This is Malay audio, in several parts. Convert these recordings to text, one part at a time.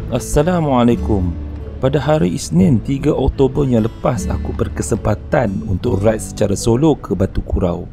Assalamualaikum. Pada hari Isnin 3 Oktober yang lepas, aku berkesempatan untuk ride secara solo ke Batu Kurau.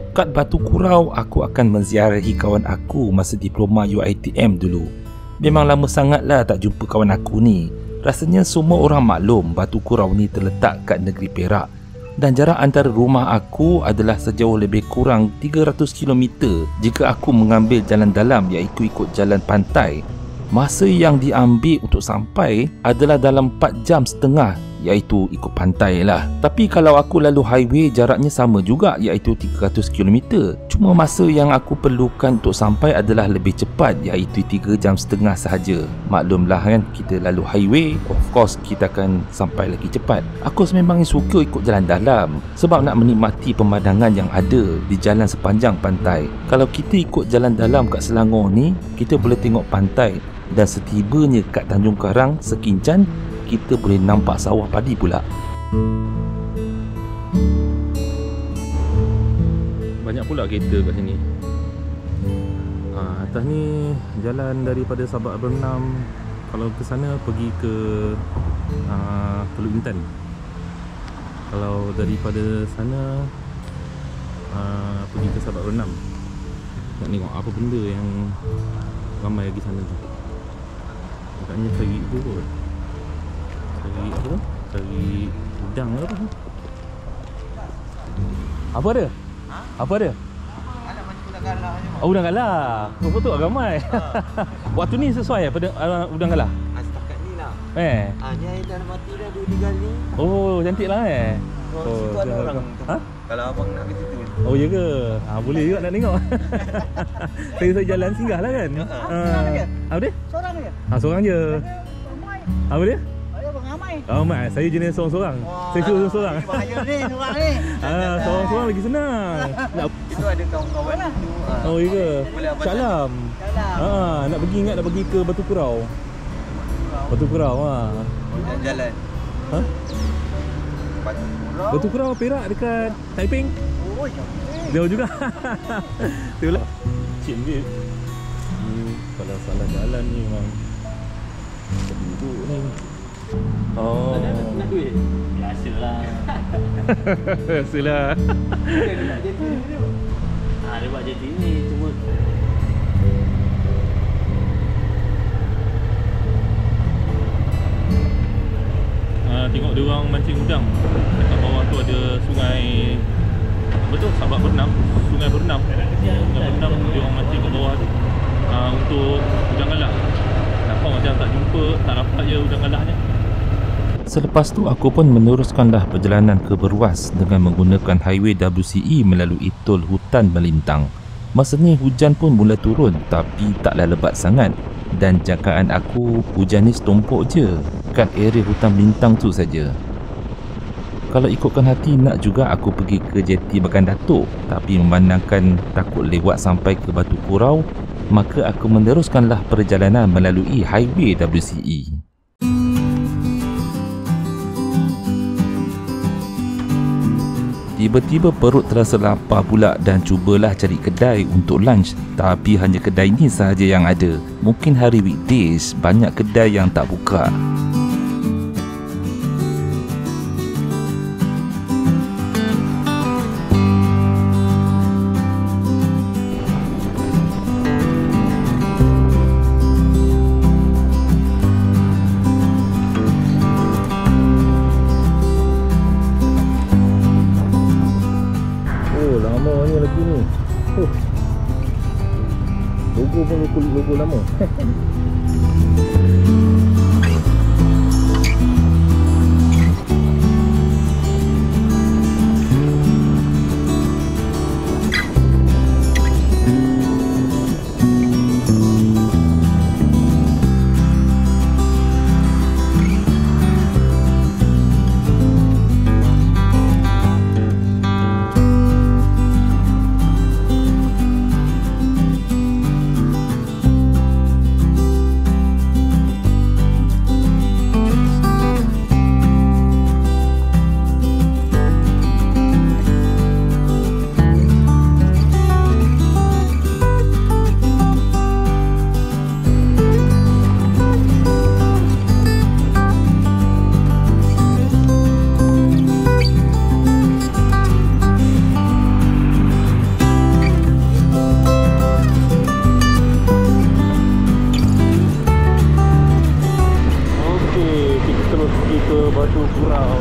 Kat Batu Kurau, aku akan menziarahi kawan aku masa diploma UiTM dulu. Memang lama sangatlah tak jumpa kawan aku ni. Rasanya semua orang maklum Batu Kurau ni terletak kat negeri Perak. Dan jarak antara rumah aku adalah sejauh lebih kurang 300 km jika aku mengambil jalan dalam, iaitu ikut jalan pantai. Masa yang diambil untuk sampai adalah dalam 4 jam setengah, iaitu ikut pantai lah. Tapi kalau aku lalu highway, jaraknya sama juga, iaitu 300 km. Cuma masa yang aku perlukan untuk sampai adalah lebih cepat, iaitu 3 jam setengah sahaja. Maklumlah kan, kita lalu highway, of course kita akan sampai lagi cepat. Aku sememangnya suka ikut jalan dalam sebab nak menikmati pemandangan yang ada di jalan sepanjang pantai. Kalau kita ikut jalan dalam kat Selangor ni, kita boleh tengok pantai. Dan setibanya kat Tanjung Karang, Sekincan, kita boleh nampak sawah padi pula. Banyak pula kereta kat sini. Atas ni jalan daripada Sabak Bernam. Kalau ke sana pergi ke Teluk Intan. Kalau daripada sana pergi ke Sabak Bernam. Nak tengok apa benda yang ramai lagi sana tu. Agaknya cari itu kot. Cari apa tu? Cari udang ke apa tu? Apa ada? Ha? Apa ada? Ada macam udang galah je. Oh, udang galah. Oh, betul ramai. Waktu ni sesuai pada udang galah? Setakat ni lah. Ni air dah mati dah 2-3 kali. Oh, cantik lah Situ ada orang. Ha? Kalau abang nak ke situ. Oh, ya ke? Boleh juga nak tengok. Saya jalan singgah lah kan? Apa dia? Seorang je? Seorang je. Apa dia? Ada abang ramai. Ramai. Saya jenis seorang-seorang. Saya suruh seorang. Bahaya ni, seorang ni. Seorang-seorang lagi senang. Itu ada kawan-kawan lah. Oh, ya ke? Syalam. Nak pergi ke Batu Kurau. Batu Kurau. Jalan. Ha? Batu Kurau Perak dekat Taiping. Oh, jauh juga. Itulah. Cik ni. Kalau salah jalan ni memang duduk ni. Oh. Nak duit? Biasalah. Biasalah. Dia nak JT ni. Dia buat JT ni cuma tengok dia orang mancing udang. Dekat bawah tu ada sungai. Betul, Sabak Bernam. Sungai Bernam. Sungai Bernam dia orang mancing kat bawah tu. Untuk udang galah. Nampak macam tak jumpa, tak dapat je udang galahnya. Selepas tu aku pun meneruskanlah perjalanan ke Beruas dengan menggunakan highway WCE melalui tol hutan melintang. Masa ni hujan pun mula turun tapi taklah lebat sangat. Dan jangkaan aku, hujan ni setumpuk je kat area hutan melintang tu saja. Kalau ikutkan hati, nak juga aku pergi ke JT Bagan Datuk, tapi memandangkan takut lewat sampai ke Batu Kurau, maka aku meneruskanlah perjalanan melalui highway WCE. Tiba-tiba perut terasa lapar pula dan cubalah cari kedai untuk lunch. Tapi hanya kedai ni sahaja yang ada. Mungkin hari weekdays banyak kedai yang tak buka. Logo pun logo lama. Kurau.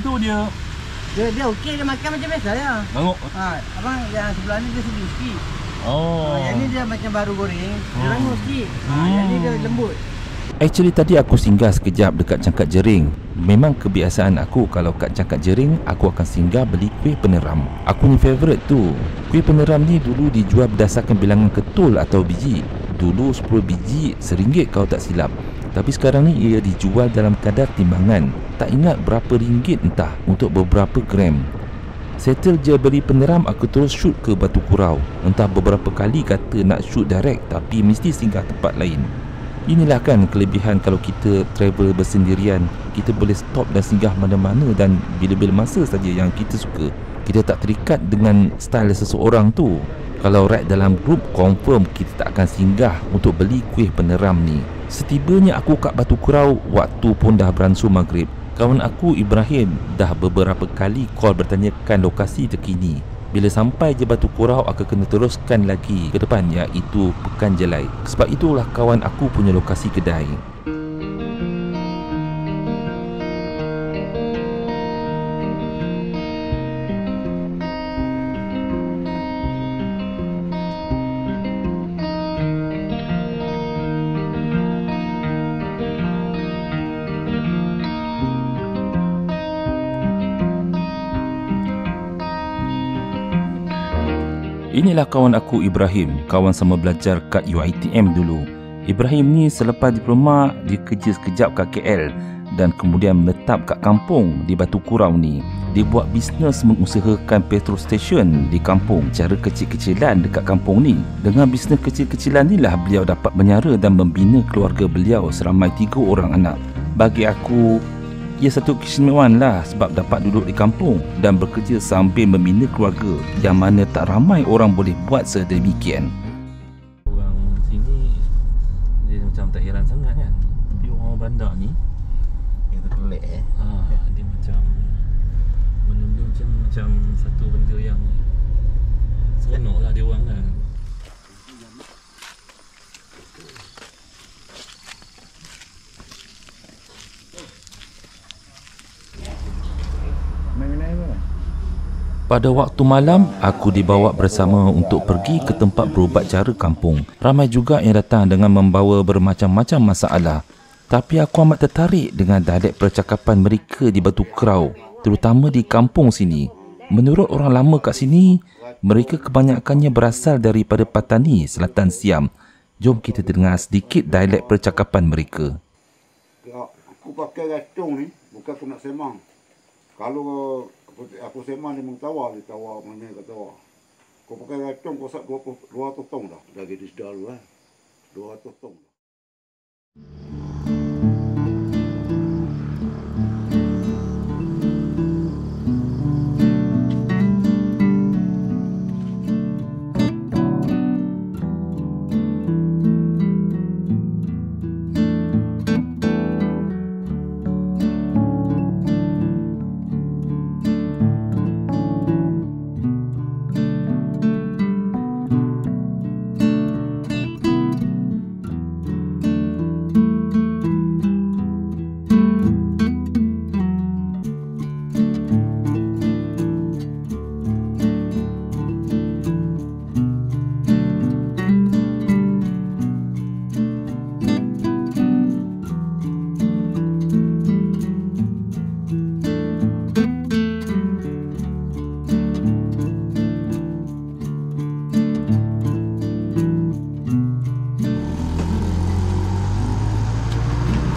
Tu dia Dia okey, dia makan macam biasa ya. Tengok. Abang yang sebelah ni dia sedih sikit. Oh. Yang ni dia macam baru goreng. Dia rangus sikit. Yang ni dia lembut. Actually tadi aku singgah sekejap dekat Cangkat Jering. Memang kebiasaan aku kalau kat Cangkat Jering aku akan singgah beli kuih peneram. Aku ni favourite tu. Kuih peneram ni dulu dijual berdasarkan bilangan ketul atau biji. Dulu 10 biji RM1 kalau tak silap. Tapi sekarang ni ia dijual dalam kadar timbangan. Tak ingat berapa ringgit entah untuk beberapa gram. Settle je beli peneram, aku terus shoot ke Batu Kurau. Entah beberapa kali kata nak shoot direct, tapi mesti singgah tempat lain. Inilah kan kelebihan kalau kita travel bersendirian. Kita boleh stop dan singgah mana-mana dan bila-bila masa saja yang kita suka. Kita tak terikat dengan style seseorang tu. Kalau ride dalam grup, confirm kita tak akan singgah untuk beli kuih peneram ni. Setibanya aku kat Batu Kurau, waktu pun dah beransur maghrib. Kawan aku Ibrahim dah beberapa kali call bertanyakan lokasi terkini. Bila sampai je Batu Kurau, aku kena teruskan lagi ke depan, iaitu Pekan Jelai. Sebab itulah kawan aku punya lokasi kedai. Inilah kawan aku Ibrahim, kawan sama belajar kat UiTM dulu. Ibrahim ni selepas diploma, dia kerja sekejap kat KL dan kemudian menetap kat kampung di Batu Kurau ni. Dia buat bisnes mengusahakan petrol station di kampung, cara kecil-kecilan dekat kampung ni. Dengan bisnes kecil-kecilan ni lah beliau dapat menyara dan membina keluarga beliau seramai 3 orang anak. Bagi aku, ia satu keistimewaan lah sebab dapat duduk di kampung dan bekerja sambil membina keluarga yang mana tak ramai orang boleh buat sedemikian. Orang sini dia macam tak heran sangat kan. Tapi orang bandar ni Itu pelik dia macam benda-benda macam satu benda yang seronok lah dia orang kan. Pada waktu malam, aku dibawa bersama untuk pergi ke tempat berubat cara kampung. Ramai juga yang datang dengan membawa bermacam-macam masalah. Tapi aku amat tertarik dengan dialek percakapan mereka di Batu Kurau, terutama di kampung sini. Menurut orang lama kat sini, mereka kebanyakannya berasal daripada Patani, Selatan Siam. Jom kita dengar sedikit dialek percakapan mereka. Aku pakai racung ni, bukan aku nak semang. Kalau aku semang dia mengtawar, dia tawar mana kat tawar. Kau pakai racung, kau sat 200 tong dah. Dah gitu sedar dulu 200 tong.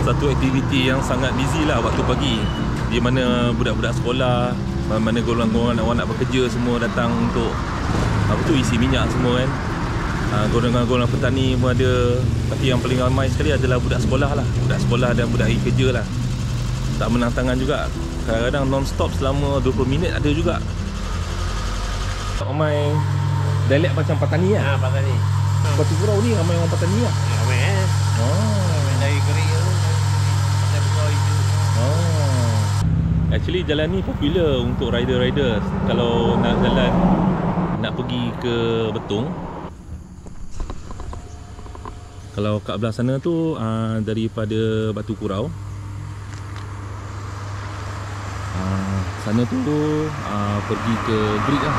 Satu aktiviti yang sangat busy lah waktu pagi, di mana budak-budak sekolah Mana golongan-golongan orang nak bekerja semua datang untuk apa tu, isi minyak semua kan. Golongan-golongan petani pun ada. Tapi yang paling ramai sekali adalah budak sekolah lah. Budak sekolah dan budak kerja lah. Tak menang tangan juga. Kadang-kadang non-stop selama 20 minit ada juga. Ramai dialek macam petani lah. Petani. Batu Kurau ni ramai orang petani lah. Ramai Ramai dari Keria tu. Pasal Bekau itu. Actually jalan ni popular untuk rider-rider. Kalau nak jalan, nak pergi ke Betong. Kalau kat belah sana tu daripada Batu Kurau, sana tu pergi ke Greek lah.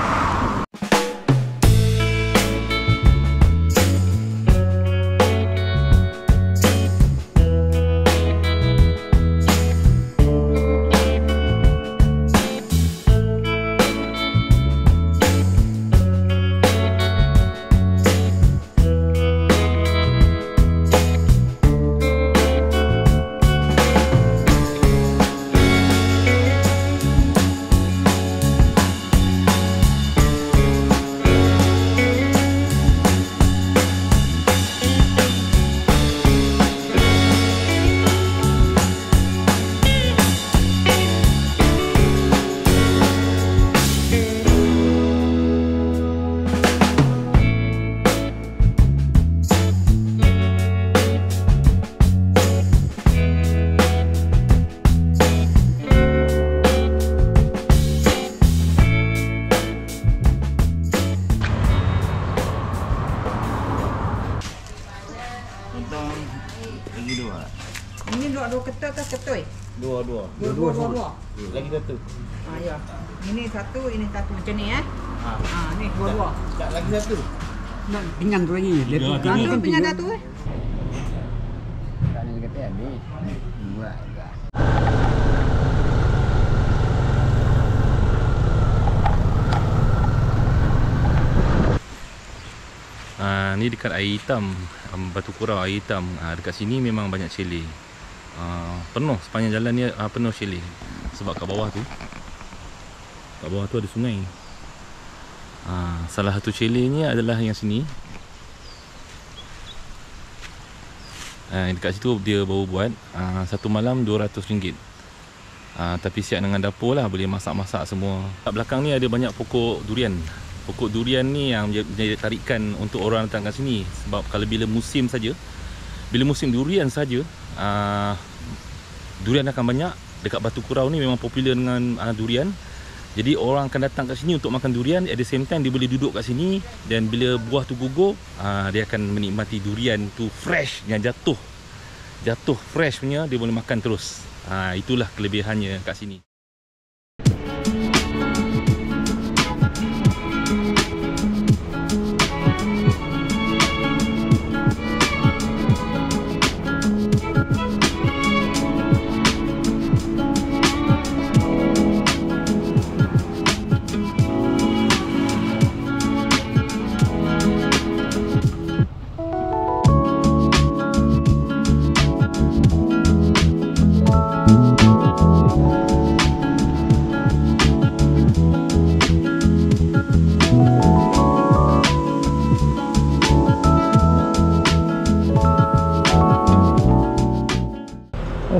Ini dua ketul ke ketui? Dua. Lagi satu. Ya. Ini satu, ini satu macam ni ni dua. Tak lagi satu. Nak pinggan tu lagi. Kan tu punya dah tu Tak ada kata habis. Buat agak. Ni dekat air hitam, Batu Kurau air hitam. Dekat sini memang banyak chalet. Penuh sepanjang jalan ni penuh chalet. Sebab kat bawah tu ada sungai. Salah satu chalet ni adalah yang sini. Dekat situ dia baru buat satu malam RM200. Tapi siap dengan dapur lah, boleh masak-masak semua. Kat belakang ni ada banyak pokok durian. Pokok durian ni yang menjadi tarikan untuk orang datang kat sini. Sebab kalau bila musim durian saja, durian akan banyak. Dekat Batu Kurau ni memang popular dengan durian. Jadi orang akan datang kat sini untuk makan durian. At the same time dia boleh duduk kat sini. Dan bila buah tu gugur, dia akan menikmati durian tu fresh, yang jatuh fresh punya, dia boleh makan terus. Itulah kelebihannya kat sini.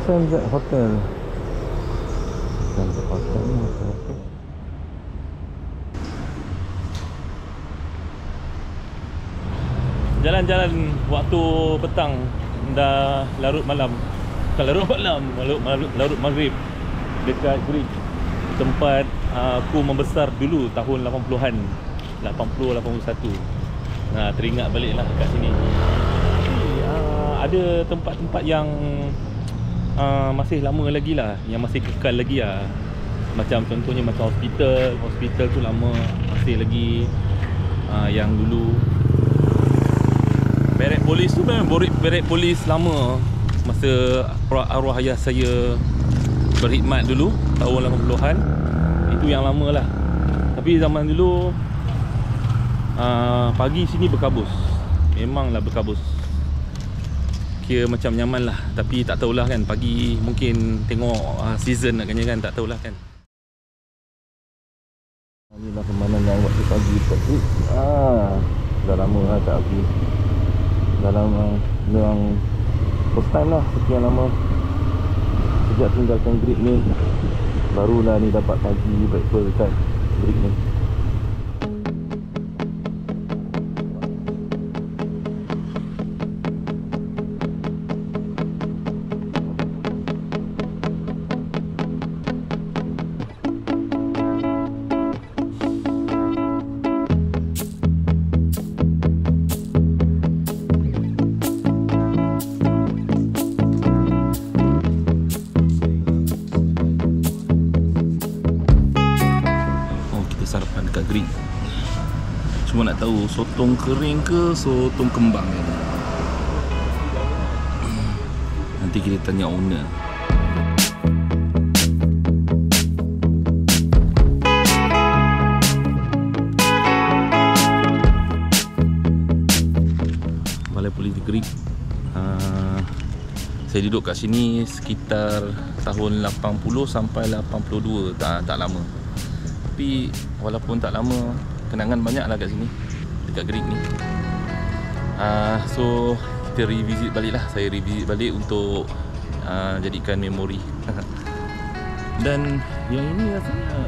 SMZ Hotel. SMZ Hotel ni hotel. Jalan-jalan waktu petang dah larut malam. Bukan larut malam, larut maghrib dekat Greek. Tempat aku membesar dulu tahun 80-an. 80-81. Teringat baliklah kat sini. Ada tempat-tempat yang masih lama lagi lah, yang masih kekal lagi lah. Macam contohnya macam hospital tu lama, masih lagi yang dulu. Barek polis tu memang barek polis lama. Masa arwah ayah saya berkhidmat dulu tahun 80-an. Itu yang lama lah. Tapi zaman dulu pagi sini berkabus. Memanglah berkabus. Kira macam nyaman lah. Tapi tak tahulah kan, pagi mungkin tengok season agaknya kan, tak tahulah kan. pagi dekat Greek. Dah lama lah tak pergi. Dah lama. Memang first time lah sekian lama. Sejak tinggalkan Greek ni, barulah ni dapat pagi breakfast dekat Greek ni. Sarapan dekat Greek. Cuma nak tahu sotong kering ke sotong kembang ni. Nanti kita tanya owner. Balai Polis di Greek. Saya duduk kat sini sekitar tahun 80 sampai 82, tak lama. Tapi walaupun tak lama, kenangan banyak lah kat sini, dekat Greek ni. So kita revisit balik lah. Saya revisit balik untuk jadikan memori. Dan yang ini rasanya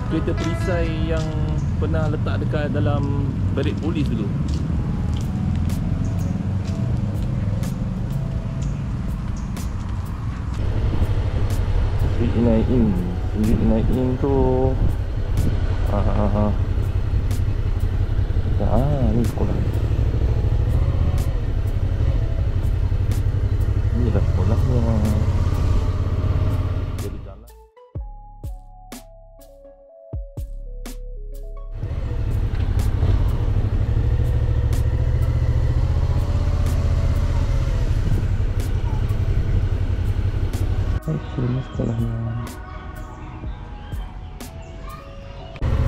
kereta perisai yang pernah letak dekat dalam barik polis dulu. Street Inai-In tu ni sekolah. Ni dah sekolahnya. Jadi jalan. Ini sekolahnya.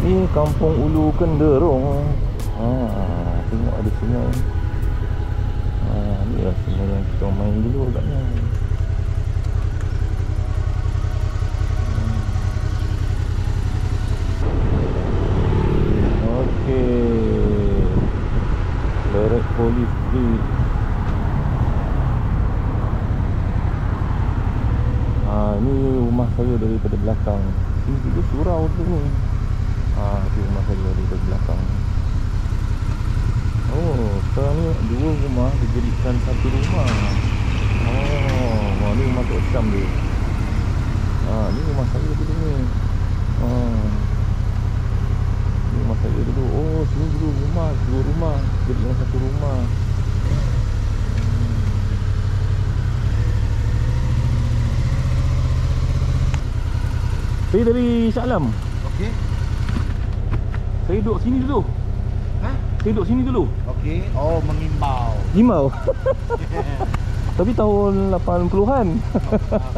Ni Kampung Ulu Kenderong. Tengok ada sungai. Ni lah sungai yang kita main dulu agaknya. Okey. Barak Polis Street. Ni rumah saya daripada belakang. Ini juga surau tu ni. Itu rumah saya dari belakang. Sekarang ni dua rumah dijadikan satu rumah. Ni rumah Tok Syam dia. Ni rumah saya dulu ni. Ni rumah saya dulu. Sini dulu rumah, dua rumah jadikan satu rumah. Saya dari Shah Alam. Okey. Saya duduk sini dulu. Saya duduk sini dulu. Okey. Mengimbau. Gimbau. Tapi tahun 80-an.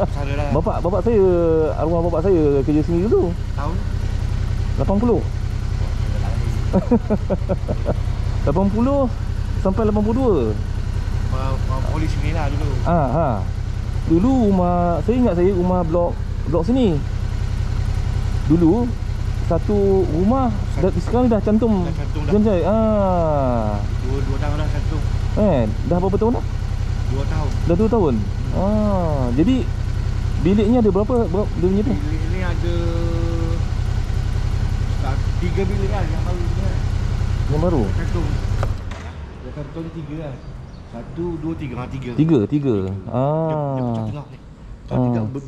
Salah. Bapak saya, arwah bapak saya kerja sini dulu. Tahun 80. 80 sampai 82. Polis sini lah dulu. Dulu rumah, saya ingat saya rumah blok sini. Dulu satu rumah sekarang dah cantum. Dua tahun dah cantum. Dah berapa tahun dah? 2 tahun. Dah 2 tahun. Jadi biliknya ada berapa dia punya tu? Bilik ni ada 3 bilik kan yang baru ni kan. Yang baru? Cantum. Cantum 3 kan. 1 2 3. 3. Tiga. Dia pecah tengah ni.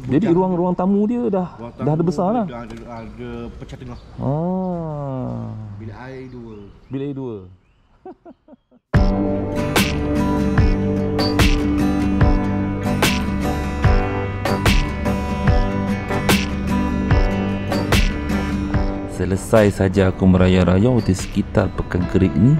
Jadi ruang tamu dia dah ada besar lah. Ada pecah tengah. Bilik air 2. Bilik air 2. Selesai saja aku merayau-rayau di sekitar Pekan Greek ni,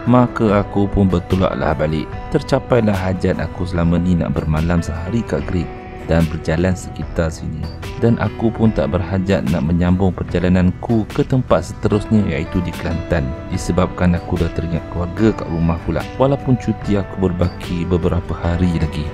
maka aku pun bertolaklah balik. Tercapailah hajat aku selama ni nak bermalam sehari kat Greek dan berjalan sekitar sini. Dan aku pun tak berhajat nak menyambung perjalananku ke tempat seterusnya, iaitu di Kelantan, disebabkan aku dah teringat keluarga kat rumah pula. Walaupun cuti aku berbaki beberapa hari lagi.